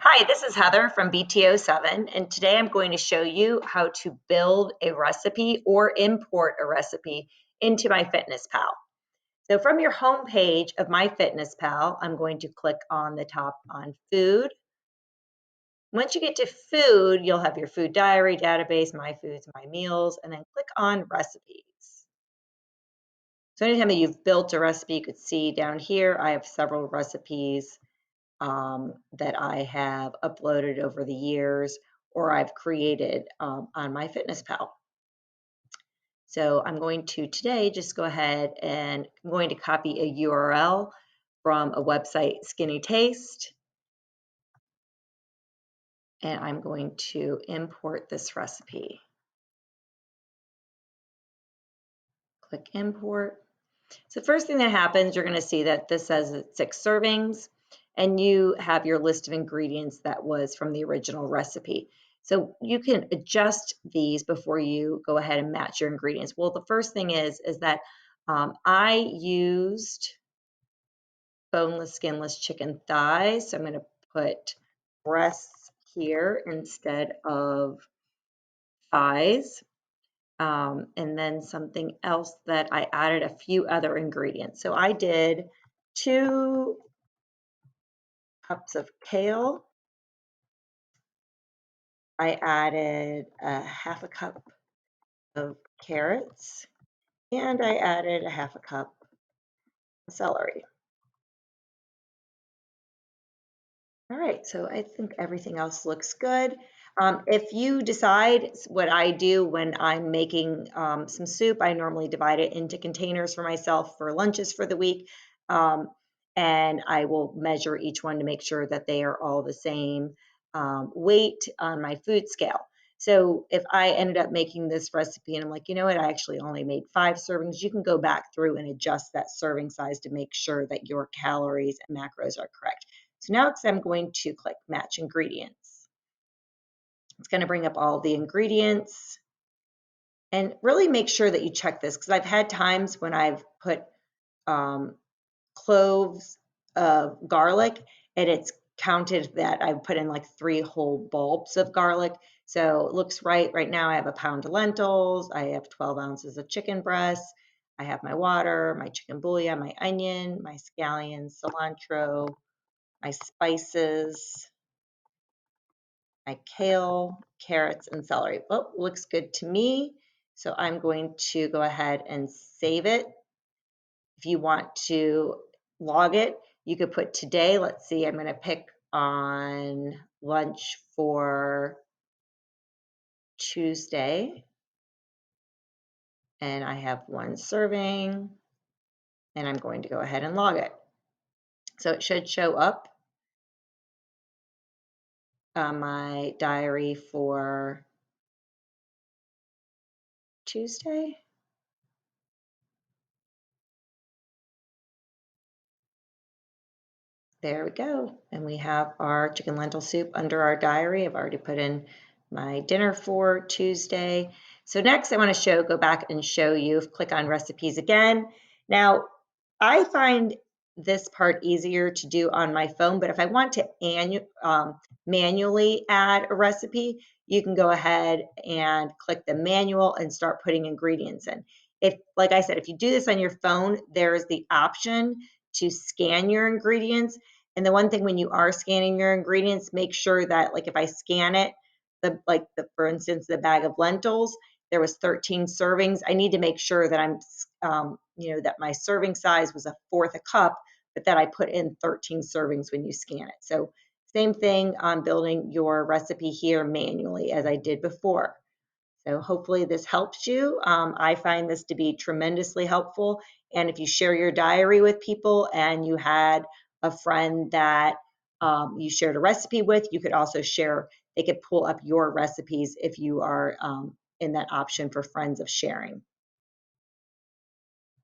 Hi, this is Heather from BTO7, and today I'm going to show you how to build a recipe or import a recipe into MyFitnessPal. So from your home page of MyFitnessPal, I'm going to click on the top on food. Once you get to food, you'll have your food diary, database, my foods, my meals, and then click on recipes. So anytime that you've built a recipe, you could see down here, I have several recipes that I have uploaded over the years or I've created on MyFitnessPal. So I'm going to today just go ahead and I'm going to copy a URL from a website, Skinny Taste, and I'm going to import this recipe. Click import. So the first thing that happens, you're going to see that this says it's 6 servings, and you have your list of ingredients that was from the original recipe. So you can adjust these before you go ahead and match your ingredients. Well, the first thing is that I used boneless, skinless chicken thighs. So I'm going to put breasts here instead of thighs. And then something else that I added a few other ingredients. So I did 2 cups of kale. I added a half a cup of carrots, and I added a half a cup of celery. All right, so I think everything else looks good. If you decide what I do when I'm making some soup, I normally divide it into containers for myself for lunches for the week. Um, and I will measure each one to make sure that they are all the same weight on my food scale. So if I ended up making this recipe and I'm like, you know what, I actually only made 5 servings, you can go back through and adjust that serving size to make sure that your calories and macros are correct. So now I'm going to click match ingredients. It's going to bring up all the ingredients and really make sure that you check this because I've had times when I've put cloves of garlic and it's counted that I've put in like 3 whole bulbs of garlic. So it looks right now. I have a pound of lentils. I have 12 ounces of chicken breast. I have my water, my chicken bouillon, my onion, my scallions, cilantro, my spices, my kale, carrots, and celery. Oh, looks good to me. So I'm going to go ahead and save it. If you want to log it, you could put today. Let's see, I'm going to pick on lunch for Tuesday. And I have 1 serving. And I'm going to go ahead and log it. So it should show up on my diary for Tuesday. There we go. And we have our chicken lentil soup under our diary. I've already put in my dinner for Tuesday. So next I want to go back and show you, click on recipes again. Now, I find this part easier to do on my phone, but if I want to manually add a recipe, you can go ahead and click the manual and start putting ingredients in. If, like I said, if you do this on your phone, there's the option to scan your ingredients. And the one thing when you are scanning your ingredients, make sure that like if I scan it, for instance, the bag of lentils, there was 13 servings. I need to make sure that I'm, that my serving size was 1/4 a cup, but that I put in 13 servings when you scan it. So same thing on building your recipe here manually as I did before. So hopefully this helps you. I find this to be tremendously helpful. And if you share your diary with people and you had a friend that you shared a recipe with, you could also share, they could pull up your recipes if you are in that option for friends of sharing.